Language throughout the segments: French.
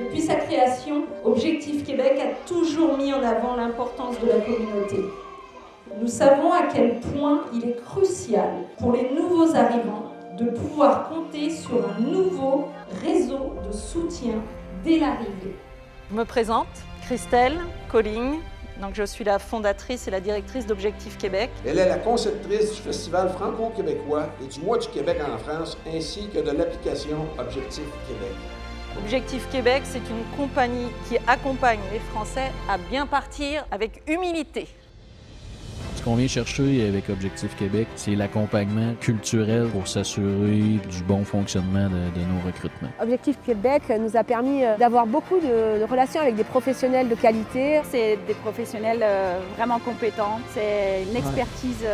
Depuis sa création, Objectif Québec a toujours mis en avant l'importance de la communauté. Nous savons à quel point il est crucial pour les nouveaux arrivants de pouvoir compter sur un nouveau réseau de soutien dès l'arrivée. Je me présente, Christelle Colling. Donc je suis la fondatrice et la directrice d'Objectif Québec. Elle est la conceptrice du Festival franco-québécois et du Mois du Québec en France, ainsi que de l'application Objectif Québec. Objectif Québec, c'est une compagnie qui accompagne les Français à bien partir avec humilité. Ce qu'on vient chercher avec Objectif Québec, c'est l'accompagnement culturel pour s'assurer du bon fonctionnement de nos recrutements. Objectif Québec nous a permis d'avoir beaucoup de relations avec des professionnels de qualité. C'est des professionnels vraiment compétents, c'est une expertise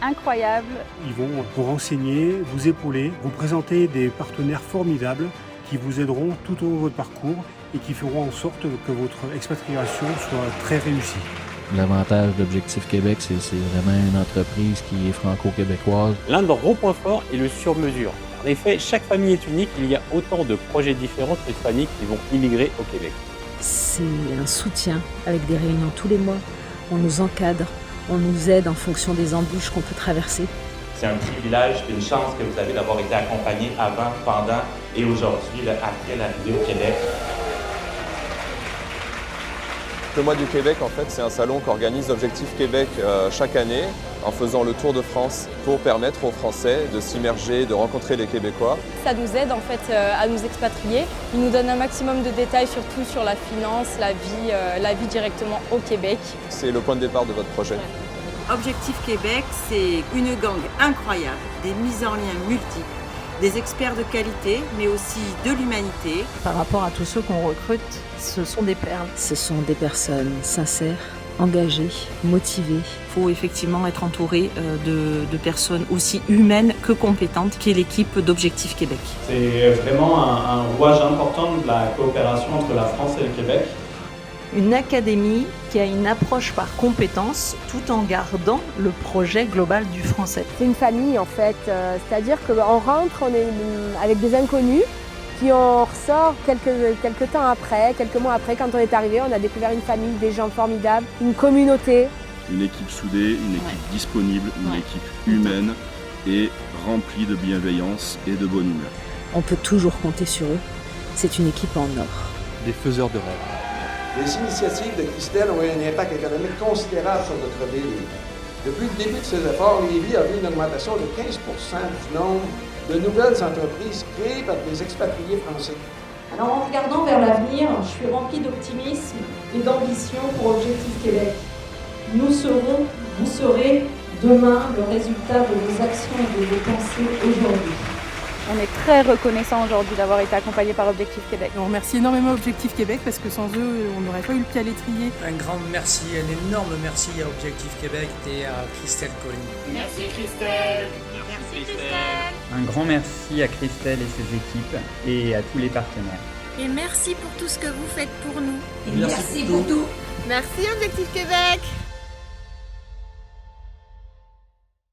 incroyable. Ils vont vous renseigner, vous épauler, vous présenter des partenaires formidables qui vous aideront tout au long de votre parcours et qui feront en sorte que votre expatriation soit très réussie. L'avantage d'Objectif Québec, c'est vraiment une entreprise qui est franco-québécoise. L'un de leurs gros points forts est le sur-mesure. En effet, chaque famille est unique, il y a autant de projets différents que de familles qui vont immigrer au Québec. C'est un soutien avec des réunions tous les mois. On nous encadre, on nous aide en fonction des embûches qu'on peut traverser. C'est un privilège, une chance que vous avez d'avoir été accompagné avant, pendant et aujourd'hui, après l'arrivée au Québec. Le Mois du Québec, en fait, c'est un salon qu'organise Objectif Québec chaque année en faisant le tour de France pour permettre aux Français de s'immerger, de rencontrer les Québécois. Ça nous aide en fait à nous expatrier. Il nous donne un maximum de détails, surtout sur la finance, la vie directement au Québec. C'est le point de départ de votre projet. Objectif Québec, c'est une gang incroyable, des mises en lien multiples, des experts de qualité, mais aussi de l'humanité. Par rapport à tous ceux qu'on recrute, ce sont des perles. Ce sont des personnes sincères, engagées, motivées. Il faut effectivement être entouré de personnes aussi humaines que compétentes, qui est l'équipe d'Objectif Québec. C'est vraiment un rouage important de la coopération entre la France et le Québec. Une académie qui a une approche par compétences tout en gardant le projet global du français. C'est une famille en fait, c'est-à-dire qu'on rentre, on est avec des inconnus, puis on ressort quelques temps après, quelques mois après, quand on est arrivé, on a découvert une famille, des gens formidables, une communauté. Une équipe soudée, une équipe disponible, une équipe humaine et remplie de bienveillance et de bonne humeur. On peut toujours compter sur eux, c'est une équipe en or. Des faiseurs de rêves. Les initiatives de Christelle ont eu un impact économique considérable sur notre ville. Depuis le début de ces efforts, Lévis a vu une augmentation de 15% du nombre de nouvelles entreprises créées par des expatriés français. Alors en regardant vers l'avenir, je suis remplie d'optimisme et d'ambition pour Objectif Québec. Nous serons, vous serez demain le résultat de vos actions et de vos pensées aujourd'hui. On est très reconnaissants aujourd'hui d'avoir été accompagnés par Objectif Québec. On remercie énormément Objectif Québec parce que sans eux, on n'aurait pas eu le pied à l'étrier. Un grand merci, un énorme merci à Objectif Québec et à Christelle Colling. Merci Christelle. Merci Christelle. Un grand merci à Christelle et ses équipes et à tous les partenaires. Et merci pour tout ce que vous faites pour nous. Et merci pour tout. Merci Objectif Québec.